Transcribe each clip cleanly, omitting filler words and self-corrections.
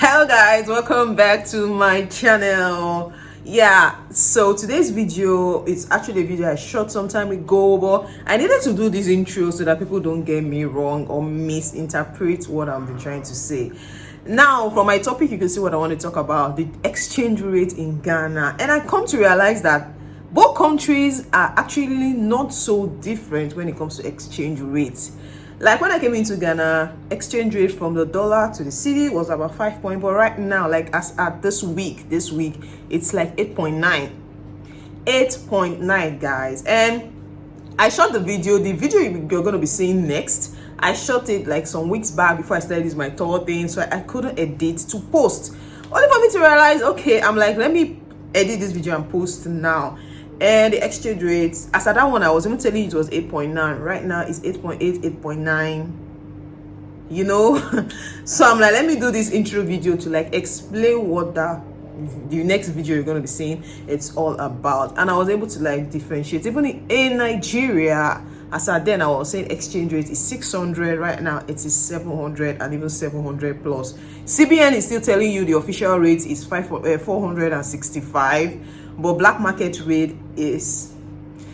Hello guys, welcome back to my channel. So today's video is actually a video I shot some time ago, but I needed to do this intro so that people don't get me wrong or misinterpret what I'm trying to say. Now for my topic, you can see what I want to talk about: the exchange rate in Ghana. And I come to realize that both countries are actually not so different when it comes to exchange rates. Like when I came into Ghana, exchange rate from the dollar to the cedi was about 5 point, but right now, like as at this week, it's like 8.9 guys. And I shot the video you're going to be seeing next. I shot it like some weeks back before I started this my tour thing, so I couldn't edit to post. Only for me to realize, okay, I'm like, let me edit this video and post now. And the exchange rates, as at that one, I was even telling you it was 8.9. Right now it's 8.8, 8.9, you know. So I'm like, let me do this intro video to like explain what the next video you're going to be seeing it's all about. And I was able to like differentiate. Even in Nigeria, as at then I was saying exchange rate is 600. Right now it is 700 and even 700 plus. CBN is still telling you the official rate is 465, but black market rate is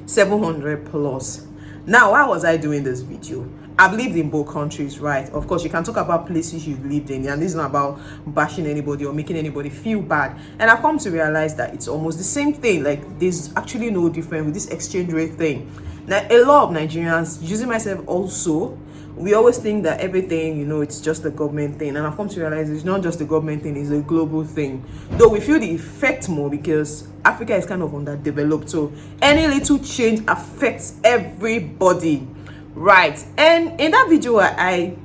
700 plus. Now, why was I doing this video? I've lived in both countries, right? Of course, you can talk about places you've lived in, and this is not about bashing anybody or making anybody feel bad. And I've come to realize that it's almost the same thing. Like, there's actually no difference with this exchange rate thing. Now, a lot of Nigerians, using myself also, we always think that everything, you know, it's just a government thing. And I've come to realize it's not just a government thing, it's a global thing. Though we feel the effect more because Africa is kind of underdeveloped. So any little change affects everybody, right? And in that video, I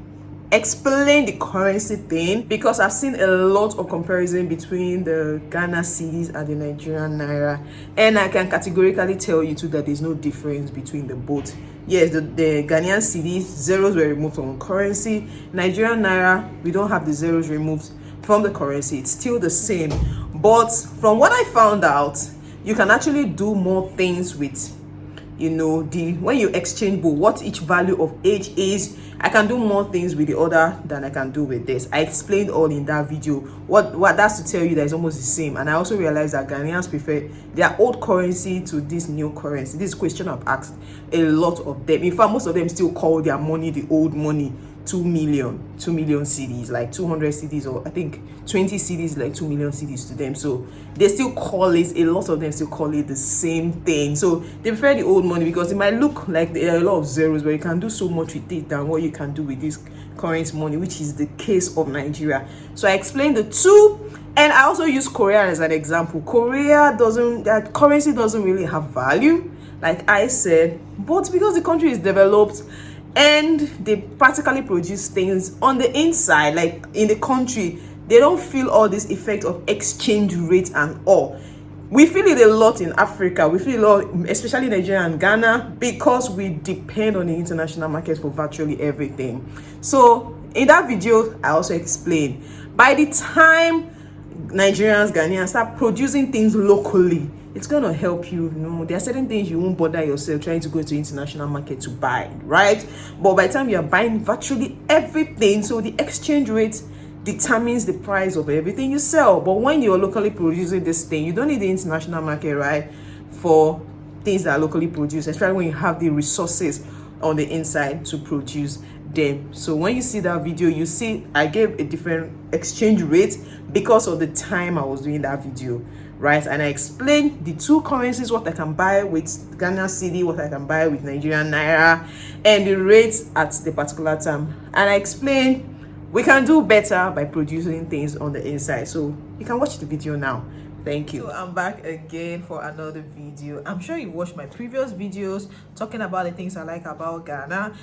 explain the currency thing because I've seen a lot of comparison between the Ghana cedis and the Nigerian Naira, and I can categorically tell you too that there's no difference between the both. Yes, the Ghanaian cedis, zeros were removed from currency. Nigerian Naira, we don't have the zeros removed from the currency. It's still the same. But from what I found out, you can actually do more things with, you know, when you exchange both, what each value of each is. I can do more things with the other than I can do with this. I explained all in that video. What that's to tell you that it's almost the same. And I also realized that Ghanaians prefer their old currency to this new currency. This question I've asked a lot of them. In fact, most of them still call their money the old money. 2 million cedis, like 200 cedis, or I think 20 cedis, like 2 million cedis to them. So they still call it, a lot of them still call it the same thing. So they prefer the old money because it might look like there are a lot of zeros, but you can do so much with it than what you can do with this current money, which is the case of Nigeria. So I explained the two, and I also use Korea as an example. That currency doesn't really have value, like I said, but because the country is developed and they practically produce things on the inside, like in the country, they don't feel all this effect of exchange rate and all. We feel it a lot in Africa. We feel it a lot, especially Nigeria and Ghana, because we depend on the international market for virtually everything. So in that video, I also explained, by the time Nigerians, Ghanaians start producing things locally, it's going to help you. You know, there are certain things you won't bother yourself trying to go to international market to buy, right? But by the time you're buying virtually everything, so the exchange rate determines the price of everything you sell. But when you're locally producing this thing, you don't need the international market, right, for things that are locally produced, especially when you have the resources on the inside to produce them. So when you see that video, you see I gave a different exchange rate because of the time I was doing that video, right? And I explained the two currencies, what I can buy with Ghana cedi, what I can buy with Nigerian Naira, and the rates at the particular time. And I explained we can do better by producing things on the inside. So you can watch the video now. Thank you. So I'm back again for another video. I'm sure you watched my previous videos talking about the things I like about Ghana,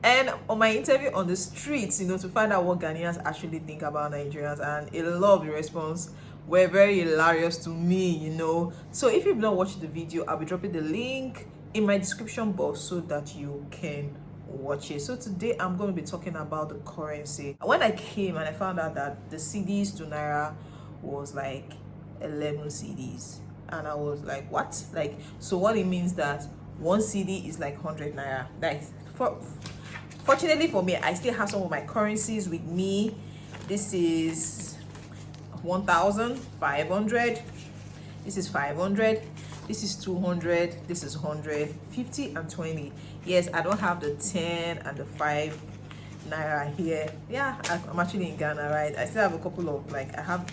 and on my interview on the streets, you know, to find out what Ghanaians actually think about Nigerians, and a lot of the response were very hilarious to me, you know. So if you've not watched the video, I'll be dropping the link in my description box so that you can watch it. So today I'm going to be talking about the currency. When I came and I found out that the cedis to Naira was like 11 cedis, and I was like, what? Like, so what it means that one cedi is like 100 Naira. Like, fortunately for me, I still have some of my currencies with me. This is 1,500. This is 500. This is 200. This is 100, 50 and 20. Yes, I don't have the 10 and the 5 naira here. Yeah, I'm actually in Ghana, right? I still have a couple of, like, I have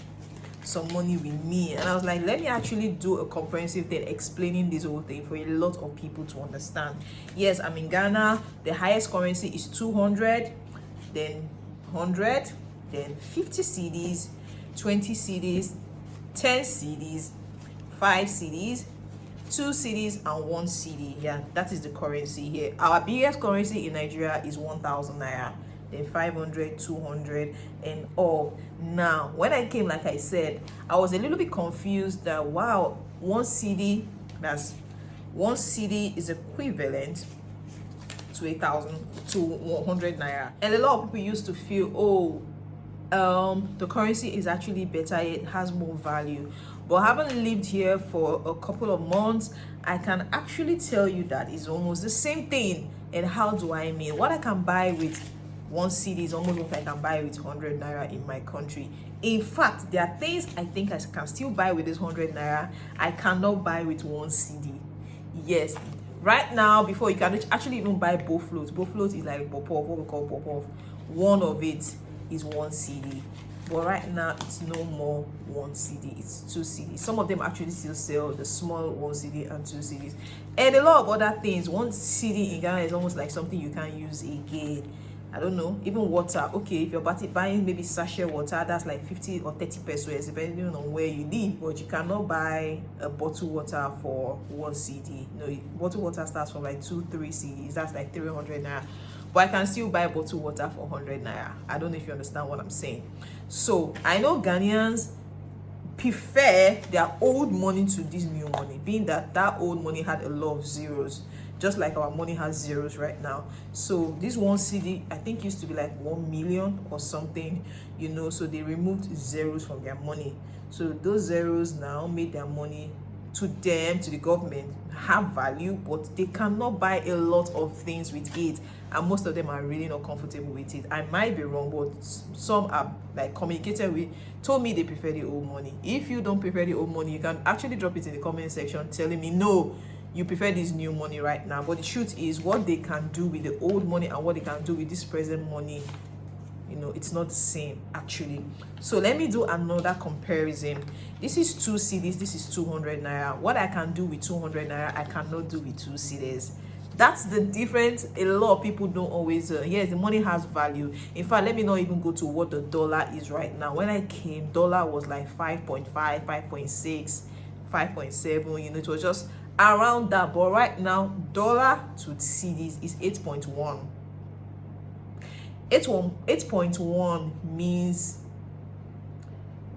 some money with me, and I was like, let me actually do a comprehensive thing explaining this whole thing for a lot of people to understand. Yes, I'm in Ghana. The highest currency is 200, then 100, then 50 cedis, 20 cedis, 10 cedis, 5 cedis, 2 cedis, and 1 cedi. Yeah, that is the currency here. Our biggest currency in Nigeria is 1,000 naira, then 500, 200, and all. Now, when I came, like I said, I was a little bit confused that, wow, 1 cedi, that's 1 cedi is equivalent to 100 naira. And a lot of people used to feel, oh, the currency is actually better, it has more value. But having lived here for a couple of months, I can actually tell you that it's almost the same thing. And how do I mean? What I can buy with 1 cedi is almost what I can buy with 100 naira in my country. In fact, there are things I think I can still buy with this 100 naira I cannot buy with 1 cedi. Yes, right now, before you can actually even buy both floats. Both floats is like pop-off, what we call pop-off. One of it is 1 cedi. But right now, it's no more 1 cedi, it's 2 cedis. Some of them actually still sell the small 1 cedi and 2 cedis. And a lot of other things. 1 cedi in Ghana is almost like something you can't use again. I don't know, even water. Okay, if you're buying maybe sachet water, that's like 50 or 30 pesos, depending on where you live. But you cannot buy a bottled water for 1 cedi. No, bottled water starts from like 2-3 cedis. That's like 300 naira. But I can still buy bottled water for 100 naira. I don't know if you understand what I'm saying. So I know Ghanaians prefer their old money to this new money, being that old money had a lot of zeros, just like our money has zeros right now. So this 1 cedi, I think, used to be like 1 million or something, you know. So they removed zeros from their money. So those zeros now made their money, to them, to the government, have value, but they cannot buy a lot of things with it, and most of them are really not comfortable with it. I might be wrong, but some are like communicated with, told me they prefer the old money. If you don't prefer the old money, you can actually drop it in the comment section telling me, no, you prefer this new money right now. But the truth is, what they can do with the old money and what they can do with this present money, you know, it's not the same actually. So let me do another comparison. This is 2 cedis, this is 200 naira. What I can do with 200 naira, I cannot do with 2 cedis. That's the difference. A lot of people don't always yes, the money has value. In fact, let me not even go to what the dollar is right now. When I came, dollar was like 5.5, 5.6, 5.7, you know, it was just around that. But right now, dollar to cedis is 8.1. 8.1 means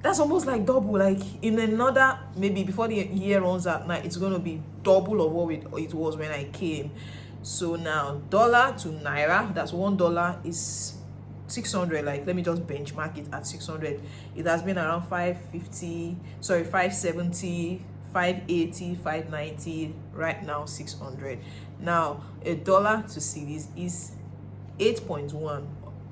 that's almost like double. Like in another, maybe before the year runs out, now it's going to be double of what it was when I came. So now dollar to naira, that's $1 is 600. Like, let me just benchmark it at 600. It has been around 550, sorry, 570, 580, 590. Right now 600. Now a dollar to cedis is 8.1,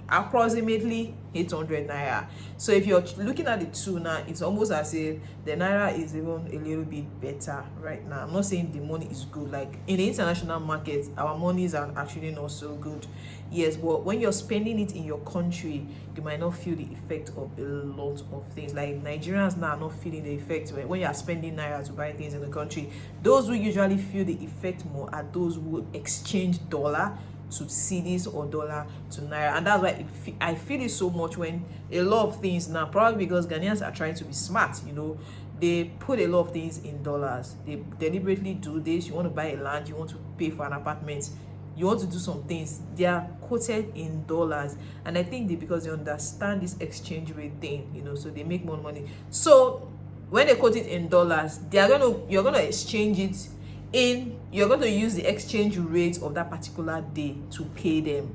approximately 800 naira. So if you're looking at the two now, it's almost as if the naira is even a little bit better right now. I'm not saying the money is good. Like in the international market, our monies are actually not so good, yes, but when you're spending it in your country, you might not feel the effect of a lot of things. Like Nigerians now are not feeling the effect when you are spending naira to buy things in the country. Those who usually feel the effect more are those who exchange dollar to cedis or dollar to naira. And that's why I feel it so much when a lot of things now, probably because Ghanaians are trying to be smart, you know, they put a lot of things in dollars. They deliberately do this. You want to buy a land, you want to pay for an apartment, you want to do some things, they are quoted in dollars. And I think because they understand this exchange rate thing, you know, so they make more money. So when they quote it in dollars, you're gonna exchange it in, you're going to use the exchange rate of that particular day to pay them.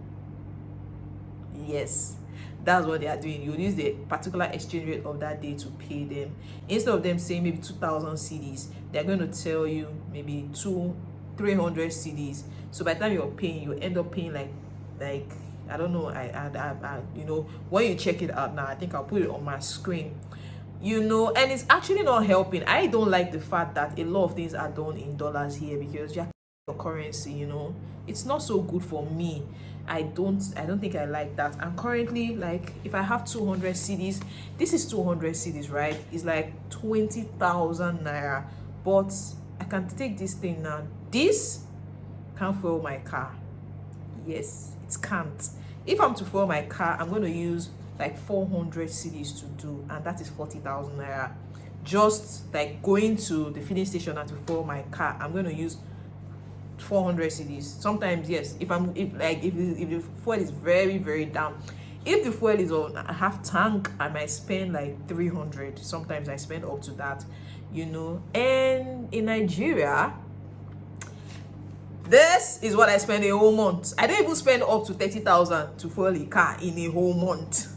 Yes, that's what they are doing. You use the particular exchange rate of that day to pay them. Instead of them saying maybe 2,000 cedis, they're going to tell you maybe 300 cedis. So by the time you're paying, you end up paying like I don't know, I you know, when you check it out now, I think I'll put it on my screen. you know, and it's actually not helping. I don't like the fact that a lot of things are done in dollars here, because your currency, you know, it's not so good for me. I don't think I like that. And currently, like, if I have 200 cedis, this is 200 cedis, right? It's like 20,000 naira. But I can take this thing now. This can't fuel my car. Yes, it can't. If I'm to fuel my car, I'm going to use like 400 cedis to do, and that is 40,000 naira. Just like going to the filling station and to fuel my car, I'm going to use 400 cedis. Sometimes, yes, if the fuel is very, very down. If the fuel is on a half tank, I might spend like 300. Sometimes I spend up to that, you know. And in Nigeria, this is what I spend a whole month. I don't even spend up to 30,000 to fuel a car in a whole month.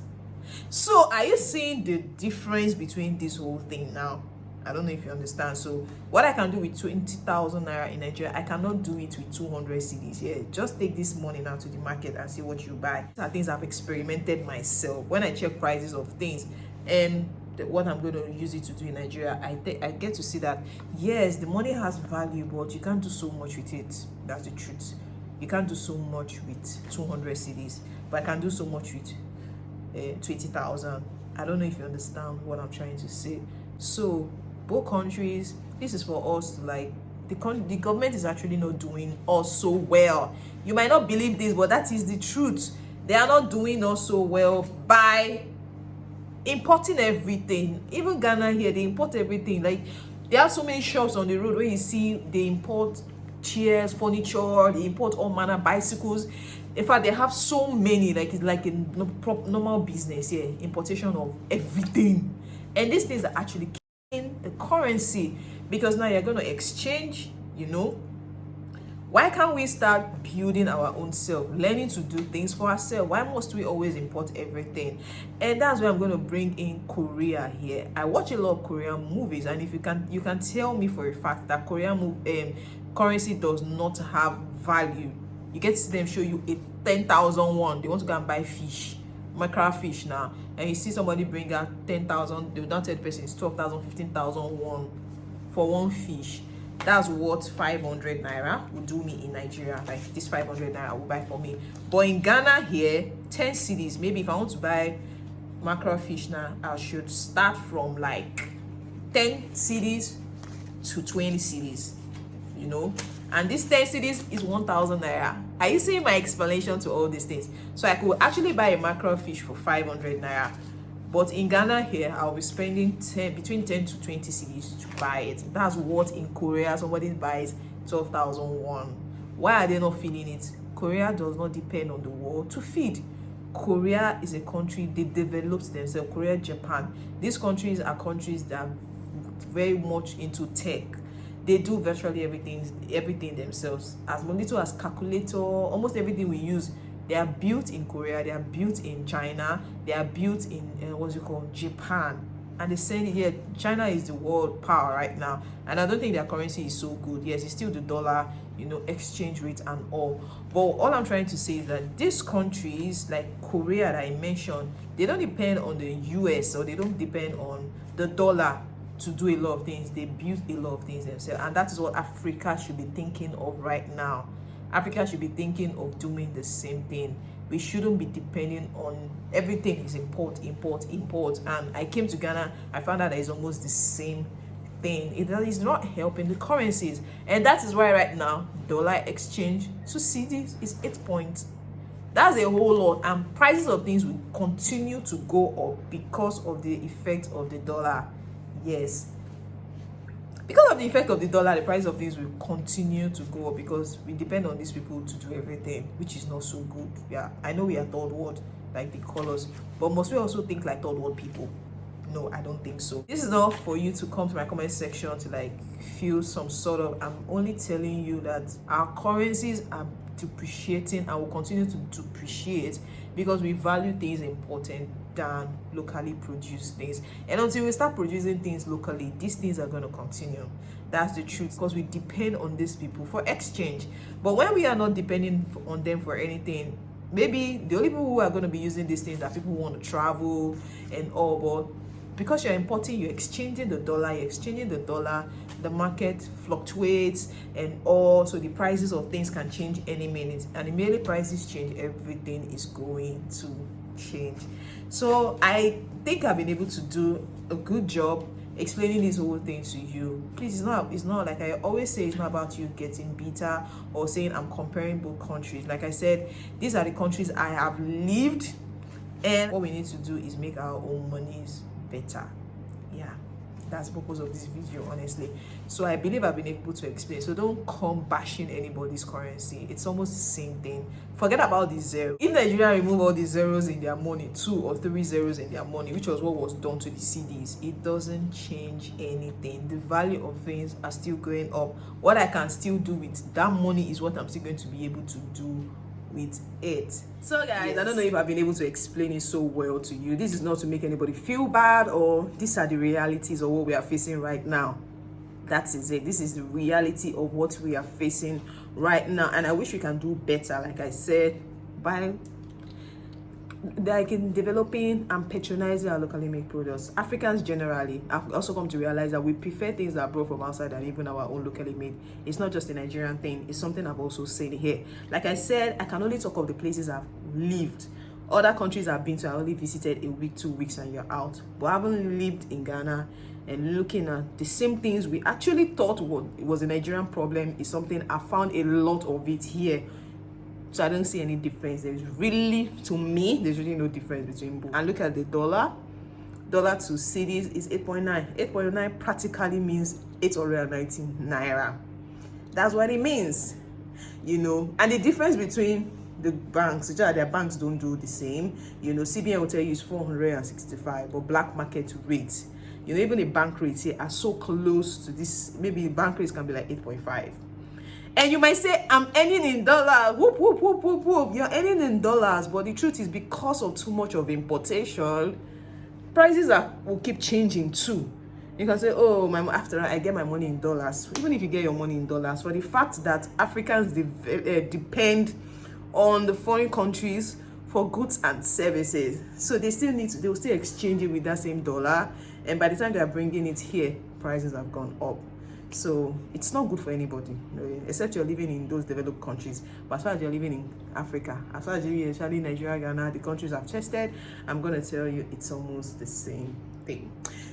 So are you seeing the difference between this whole thing now? I don't know if you understand. So what I can do with 20,000 naira in Nigeria, I cannot do it with 200 cedis. Yeah, just take this money now to the market and see what you buy. These are things I've experimented myself. When I check prices of things and what I'm going to use it to do in Nigeria, I get to see that, yes, the money has value, but you can't do so much with it. That's the truth. You can't do so much with 200 cedis, but I can do so much with 20,000. I don't know if you understand what I'm trying to say. So both countries, this is for us to, like, the government is actually not doing us so well. You might not believe this, but that is the truth. They are not doing us so well by importing everything. Even Ghana here, they import everything. Like, there are so many shops on the road where you see they import chairs, furniture, they import all manner bicycles. In fact, they have so many, like, it's like a normal business here, importation of everything. And these things are actually killing the currency, because now you're going to exchange, you know. Why can't we start building our own self, learning to do things for ourselves? Why must we always import everything? And that's why I'm going to bring in Korea here. I watch a lot of Korean movies, and if you can tell me for a fact that Korean currency does not have value. You get to see them show you a 10,000 won. They want to go and buy fish, mackerel fish now, and you see somebody bring out 10,000. They will not tell the person it's 12,000, 15,000 won for one fish. That's what 500 naira will do me in Nigeria. Like, this 500 naira will buy for me. But in Ghana here, 10 cedis. Maybe if I want to buy mackerel fish now, I should start from like 10 cedis to 20 cedis, you know. And this 10 cedis is 1,000 naira. Are you seeing my explanation to all these things? So I could actually buy a mackerel fish for 500 naira. But in Ghana here, I'll be spending between 10 to 20 cedis to buy it. That's what in Korea somebody buys 12,000 won. Why are they not feeding it? Korea does not depend on the world to feed. Korea is a country, they developed themselves. Korea, Japan. These countries are countries that are very much into tech. They do virtually everything themselves. As little as calculator, almost everything we use, they are built in Korea, they are built in China, they are built in Japan, and they send it here. China is the world power right now, and I don't think their currency is so good. Yes, it's still the dollar, you know, exchange rate and all. But all I'm trying to say is that these countries like Korea that I mentioned, they don't depend on the US, or they don't depend on the dollar to do a lot of things. They build a lot of things themselves, and that is what Africa should be thinking of right now. Africa should be thinking of doing the same thing. We shouldn't be depending on everything is import. And I came to Ghana, I found out that it's almost the same thing. It is not helping the currencies, and that is why right now dollar exchange to cedis is 8 points. That's a whole lot, and prices of things will continue to go up because of the effect of the dollar. Yes, because of the effect of the dollar, the price of things will continue to go up, because we depend on these people to do everything, which is not so good. Yeah, I know we are third world, like they call us, but must we also think like third world people? No, I don't think so. This is not for you to come to my comment section to like feel some sort of, I'm only telling you that our currencies are depreciating and will continue to depreciate because we value things important than locally produced things. And until we start producing things locally, these things are going to continue. That's the truth, because we depend on these people for exchange. But when we are not depending on them for anything, maybe the only people who are going to be using these things are people who want to travel and all. But because you're importing, you're exchanging the dollar, the market fluctuates and all, so the prices of things can change any minute, and immediately prices change, everything is going to change. So I think I've been able to do a good job explaining this whole thing to you. Please, it's not like I always say, it's not about you getting bitter or saying I'm comparing both countries. Like I said, these are the countries I have lived, and what we need to do is make our own monies better. Yeah, that's the purpose of this video, honestly. So I believe I've been able to explain. So don't come bashing anybody's currency. It's almost the same thing. Forget about the zero. If Nigeria remove all the zeros in their money, 2 or 3 zeros in their money, which was what was done to the Cedis, it doesn't change anything. The value of things are still going up. What I can still do with that money is what I'm still going to be able to do with it. So guys, yes. I don't know if I've been able to explain it so well to you. This is not to make anybody feel bad, or these are the realities of what we are facing right now. That is it. This is the reality of what we are facing right now, and I wish we can do better, like I said, by in developing and patronizing our locally made products. Africans generally have also come to realize that we prefer things that are brought from outside than even our own locally made. It's not just a Nigerian thing, it's something I've also said here. Like I said, I can only talk of the places I've lived. Other countries I've been to, I only visited a week, 2 weeks, and you're out. But I haven't lived in Ghana and looking at the same things we actually thought was a Nigerian problem is something I found a lot of it here. So I don't see any difference. There's really, to me, there's really no difference between both. And look at the dollar. Dollar to Cedis is 8.9. 8.9 practically means 890 Naira. That's what it means, you know. And the difference between the banks, their banks don't do the same. You know, CBN will tell you it's 465, but black market rates, you know, even the bank rates here are so close to this. Maybe bank rates can be like 8.5. And you might say, I'm earning in dollars. Whoop, whoop, whoop, whoop, whoop. You're earning in dollars. But the truth is, because of too much of importation, prices will keep changing too. You can say, oh, after I get my money in dollars. Even if you get your money in dollars, for the fact that Africans depend on the foreign countries for goods and services. So they will still exchange it with that same dollar. And by the time they are bringing it here, prices have gone up. So it's not good for anybody, except you're living in those developed countries. But as far as you're living in Africa, as far as you're especially Nigeria, Ghana, the countries I've tested, I'm gonna tell you it's almost the same thing.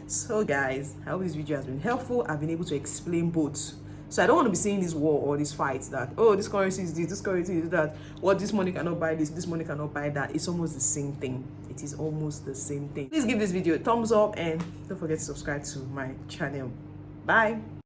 So guys, I hope this video has been helpful. I've been able to explain both. So I don't want to be seeing this war or this fight that, oh, this currency is this currency is that, what, this money cannot buy this money cannot buy that. It's almost the same thing. It is almost the same thing. Please give this video a thumbs up and don't forget to subscribe to my channel. Bye.